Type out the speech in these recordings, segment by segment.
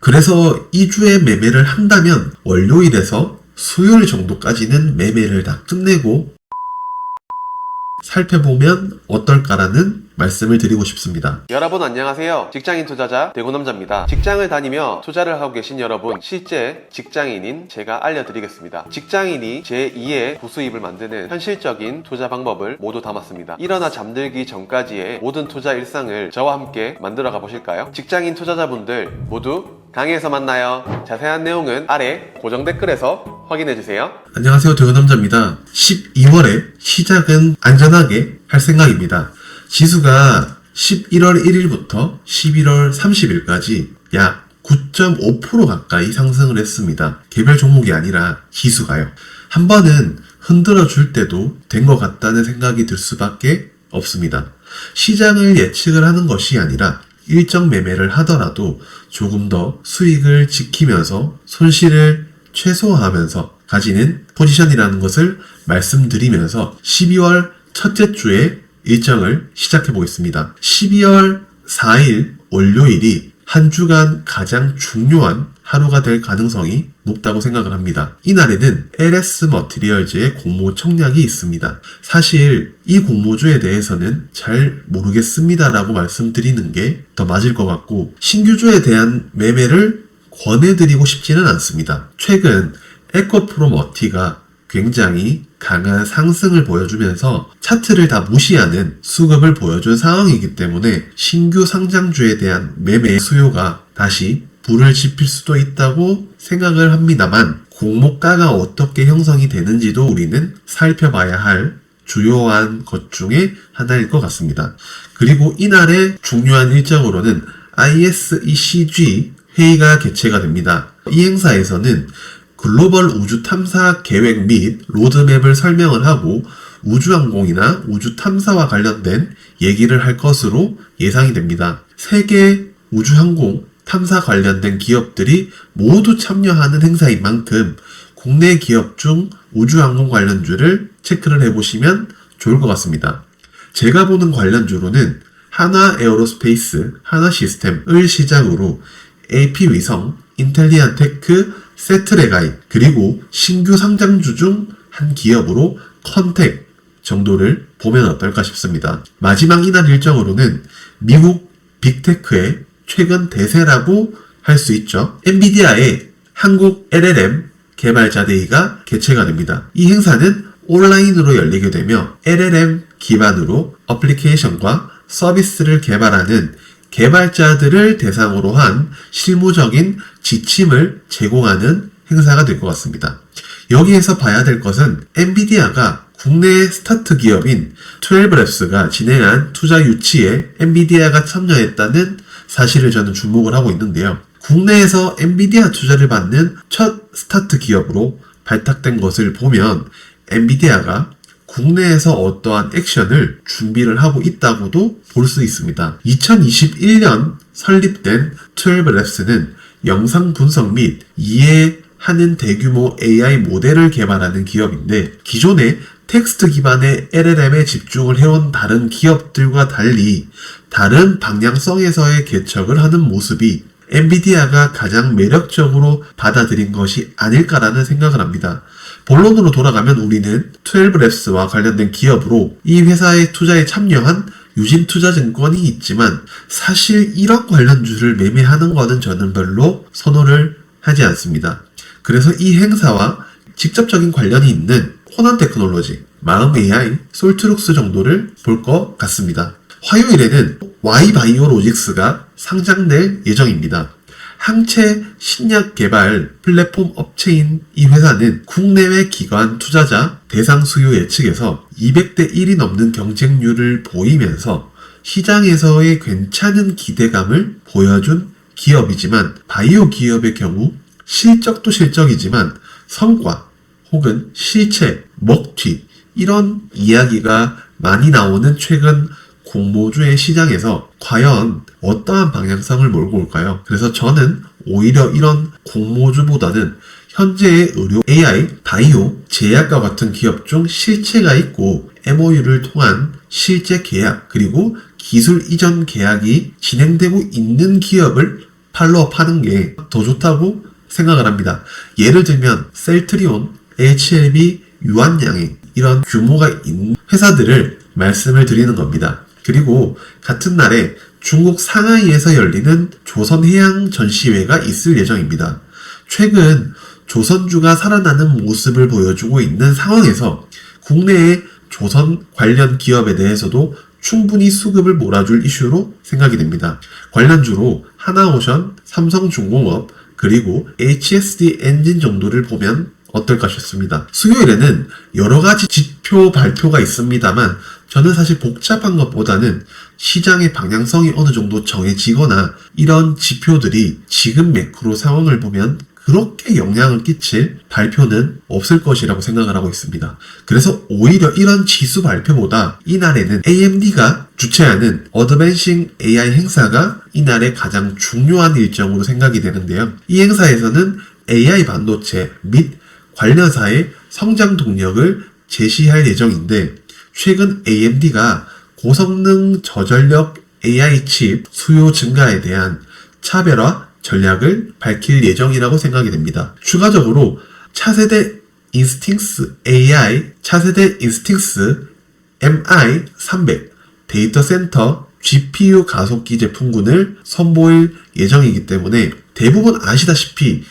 그래서 2주에 매매를 한다면 월요일에서 수요일 정도까지는 매매를 다 끝내고 살펴보면 어떨까라는 말씀을 드리고 싶습니다. 여러분 안녕하세요. 직장인 투자자 대구남자입니다. 직장을 다니며 투자를 하고 계신 여러분, 실제 직장인인 제가 알려드리겠습니다. 직장인이 제2의 부수입을 만드는 현실적인 투자 방법을 모두 담았습니다. 일어나 잠들기 전까지의 모든 투자 일상을 저와 함께 만들어 가보실까요? 직장인 투자자분들 모두 강의에서 만나요. 자세한 내용은 아래 고정 댓글에서 확인해주세요. 안녕하세요. 대구남자입니다. 12월에 시작은 안전하게 할 생각입니다. 지수가 11월 1일부터 11월 30일까지 약 9.5% 가까이 상승을 했습니다. 개별 종목이 아니라 지수가요. 한 번은 흔들어 줄 때도 된 것 같다는 생각이 들 수밖에 없습니다. 시장을 예측을 하는 것이 아니라 일정 매매를 하더라도 조금 더 수익을 지키면서 손실을 최소화하면서 가지는 포지션이라는 것을 말씀드리면서 12월 첫째 주에 일정을 시작해 보겠습니다. 12월 4일 월요일이 한 주간 가장 중요한 하루가 될 가능성이 높다고 생각을 합니다. 이날에는 LS 머티리얼즈의 공모 청약이 있습니다. 사실 이 공모주에 대해서는 잘 모르겠습니다라고 말씀드리는 게 더 맞을 것 같고, 신규주에 대한 매매를 권해드리고 싶지는 않습니다. 최근 에코프로 머티가 굉장히 강한 상승을 보여주면서 차트를 다 무시하는 수급을 보여준 상황이기 때문에 신규 상장주에 대한 매매 수요가 다시 불을 지필 수도 있다고 생각을 합니다만, 공모가가 어떻게 형성이 되는지도 우리는 살펴봐야 할 주요한 것 중에 하나일 것 같습니다. 그리고 이날의 중요한 일정으로는 ISECG 회의가 개최가 됩니다. 이 행사에서는 글로벌 우주 탐사 계획 및 로드맵을 설명을 하고 우주항공이나 우주 탐사와 관련된 얘기를 할 것으로 예상이 됩니다. 세계 우주항공 탐사 관련된 기업들이 모두 참여하는 행사인 만큼 국내 기업 중 우주항공 관련주를 체크를 해보시면 좋을 것 같습니다. 제가 보는 관련주로는 하나 에어로스페이스, 하나 시스템을 시작으로 AP위성, 인텔리안테크, 세트레가이, 그리고 신규 상장주 중 한 기업으로 컨텍 정도를 보면 어떨까 싶습니다. 마지막 이날 일정으로는 미국 빅테크의 최근 대세라고 할 수 있죠. 엔비디아의 한국 LLM 개발자 데이가 개최가 됩니다. 이 행사는 온라인으로 열리게 되며 LLM 기반으로 어플리케이션과 서비스를 개발하는 개발자들을 대상으로 한 실무적인 지침을 제공하는 행사가 될 것 같습니다. 여기에서 봐야 될 것은 엔비디아가 국내 스타트 기업인 12랩스가 진행한 투자 유치에 엔비디아가 참여했다는 사실을 저는 주목을 하고 있는데요. 국내에서 엔비디아 투자를 받는 첫 스타트 기업으로 발탁된 것을 보면 엔비디아가 국내에서 어떠한 액션을 준비를 하고 있다고도 볼 수 있습니다. 2021년 설립된 12랩스는 영상 분석 및 이해하는 대규모 AI 모델을 개발하는 기업인데, 기존의 텍스트 기반의 LLM에 집중을 해온 다른 기업들과 달리 다른 방향성에서의 개척을 하는 모습이 엔비디아가 가장 매력적으로 받아들인 것이 아닐까라는 생각을 합니다. 본론으로 돌아가면 우리는 12랩스와 관련된 기업으로 이 회사의 투자에 참여한 유진투자증권이 있지만, 사실 이런 관련주를 매매하는 것은 저는 별로 선호를 하지 않습니다. 그래서 이 행사와 직접적인 관련이 있는 호난테크놀로지, 마음AI, 솔트룩스 정도를 볼 것 같습니다. 화요일에는 Y바이오로직스가 상장될 예정입니다. 항체 신약 개발 플랫폼 업체인 이 회사는 국내외 기관 투자자 대상 수요 예측에서 200대 1이 넘는 경쟁률을 보이면서 시장에서의 괜찮은 기대감을 보여준 기업이지만, 바이오 기업의 경우 실적도 실적이지만 성과 혹은 실체, 먹튀 이런 이야기가 많이 나오는 최근 공모주의 시장에서 과연 어떠한 방향성을 몰고 올까요? 그래서 저는 오히려 이런 공모주보다는 현재의 의료, AI, 바이오, 제약과 같은 기업 중 실체가 있고 MOU를 통한 실제 계약, 그리고 기술 이전 계약이 진행되고 있는 기업을 팔로업 하는 게 더 좋다고 생각을 합니다. 예를 들면 셀트리온, HLB, 유한양행 이런 규모가 있는 회사들을 말씀을 드리는 겁니다. 그리고 같은 날에 중국 상하이에서 열리는 조선해양 전시회가 있을 예정입니다. 최근 조선주가 살아나는 모습을 보여주고 있는 상황에서 국내의 조선 관련 기업에 대해서도 충분히 수급을 몰아줄 이슈로 생각이 됩니다. 관련주로 하나오션, 삼성중공업, 그리고 HSD 엔진 정도를 보면 어떨까 싶습니다. 수요일에는 여러 가지 지표 발표가 있습니다만 저는 사실 복잡한 것보다는 시장의 방향성이 어느 정도 정해지거나 이런 지표들이 지금 매크로 상황을 보면 그렇게 영향을 끼칠 발표는 없을 것이라고 생각을 하고 있습니다. 그래서 오히려 이런 지수 발표보다 이날에는 AMD가 주최하는 어드밴싱 AI 행사가 이날의 가장 중요한 일정으로 생각이 되는데요. 이 행사에서는 AI 반도체 및 관련사의 성장 동력을 제시할 예정인데 최근 AMD가 고성능 저전력 AI 칩 수요 증가에 대한 차별화 전략을 밝힐 예정이라고 생각이 됩니다. 추가적으로 차세대 인스팅스 AI, 차세대 인스팅스 MI300 데이터 센터 GPU 가속기 제품군을 선보일 예정이기 때문에 대부분 아시다시피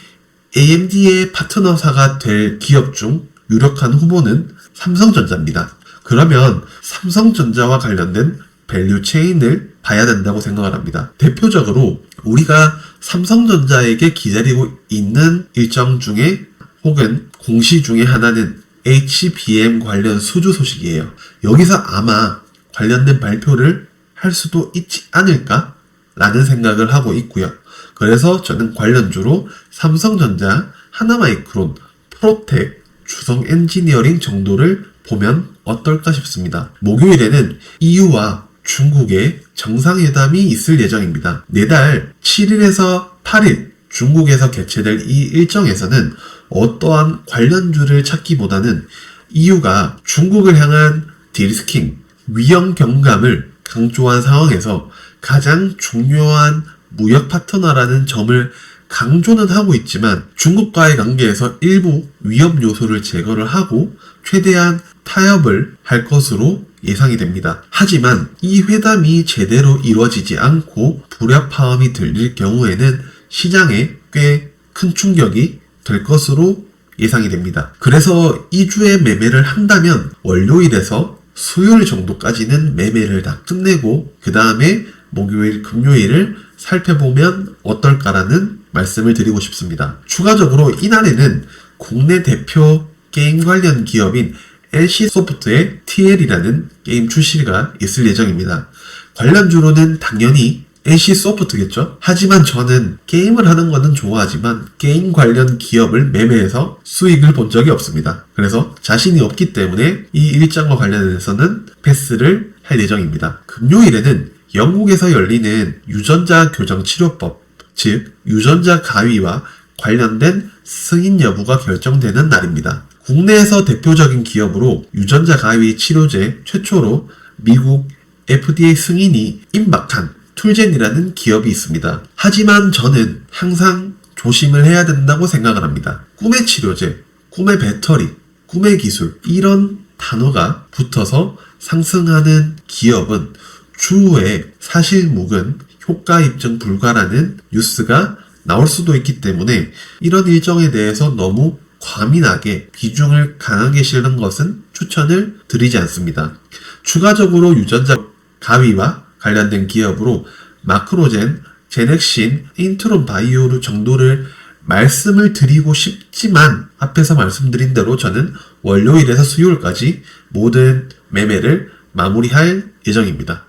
AMD의 파트너사가 될 기업 중 유력한 후보는 삼성전자입니다. 그러면 삼성전자와 관련된 밸류 체인을 봐야 된다고 생각을 합니다. 대표적으로 우리가 삼성전자에게 기다리고 있는 일정 중에 혹은 공시 중에 하나는 HBM 관련 수주 소식이에요. 여기서 아마 관련된 발표를 할 수도 있지 않을까? 라는 생각을 하고 있고요. 그래서 저는 관련주로 삼성전자, 하나마이크론, 프로텍, 주성 엔지니어링 정도를 보면 어떨까 싶습니다. 목요일에는 EU와 중국의 정상회담이 있을 예정입니다. 내달 7일에서 8일 중국에서 개최될 이 일정에서는 어떠한 관련주를 찾기보다는 EU가 중국을 향한 디리스킹, 위험 경감을 강조한 상황에서 가장 중요한 무역 파트너라는 점을 강조는 하고 있지만 중국과의 관계에서 일부 위험 요소를 제거를 하고 최대한 타협을 할 것으로 예상이 됩니다. 하지만 이 회담이 제대로 이루어지지 않고 불협화음이 들릴 경우에는 시장에 꽤 큰 충격이 될 것으로 예상이 됩니다. 그래서 2주의 매매를 한다면 월요일에서 수요일 정도까지는 매매를 다 끝내고 그 다음에 목요일, 금요일을 살펴보면 어떨까라는 말씀을 드리고 싶습니다. 추가적으로 이날에는 국내 대표 게임 관련 기업인 NC소프트의 TL이라는 게임 출시가 있을 예정입니다. 관련주로는 당연히 NC소프트겠죠? 하지만 저는 게임을 하는 거는 좋아하지만 게임 관련 기업을 매매해서 수익을 본 적이 없습니다. 그래서 자신이 없기 때문에 이 일정과 관련해서는 패스를 할 예정입니다. 금요일에는 영국에서 열리는 유전자 교정 치료법, 즉 유전자 가위와 관련된 승인 여부가 결정되는 날입니다. 국내에서 대표적인 기업으로 유전자 가위 치료제 최초로 미국 FDA 승인이 임박한 툴젠이라는 기업이 있습니다. 하지만 저는 항상 조심을 해야 된다고 생각을 합니다. 꿈의 치료제, 꿈의 배터리, 꿈의 기술 이런 단어가 붙어서 상승하는 기업은 추후에 사실무근 효과 입증 불가라는 뉴스가 나올 수도 있기 때문에 이런 일정에 대해서 너무 과민하게 비중을 강하게 실는 것은 추천을 드리지 않습니다. 추가적으로 유전자 가위와 관련된 기업으로 마크로젠, 제넥신, 인트론 바이오르 정도를 말씀을 드리고 싶지만 앞에서 말씀드린 대로 저는 월요일에서 수요일까지 모든 매매를 마무리할 예정입니다.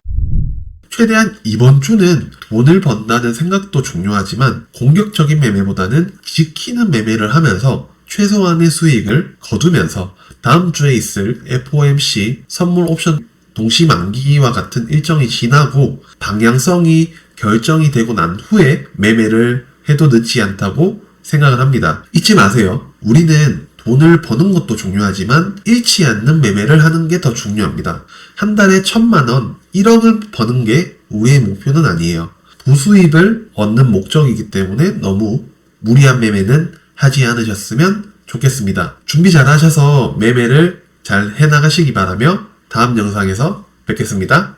최대한 이번 주는 돈을 번다는 생각도 중요하지만 공격적인 매매보다는 지키는 매매를 하면서 최소한의 수익을 거두면서 다음 주에 있을 FOMC 선물 옵션 동시 만기와 같은 일정이 지나고 방향성이 결정이 되고 난 후에 매매를 해도 늦지 않다고 생각을 합니다. 잊지 마세요. 우리는 돈을 버는 것도 중요하지만 잃지 않는 매매를 하는 게 더 중요합니다. 한 달에 1,000만 원, 1억을 버는 게 우리의 목표는 아니에요. 부수입을 얻는 목적이기 때문에 너무 무리한 매매는 하지 않으셨으면 좋겠습니다. 준비 잘 하셔서 매매를 잘 해나가시기 바라며 다음 영상에서 뵙겠습니다.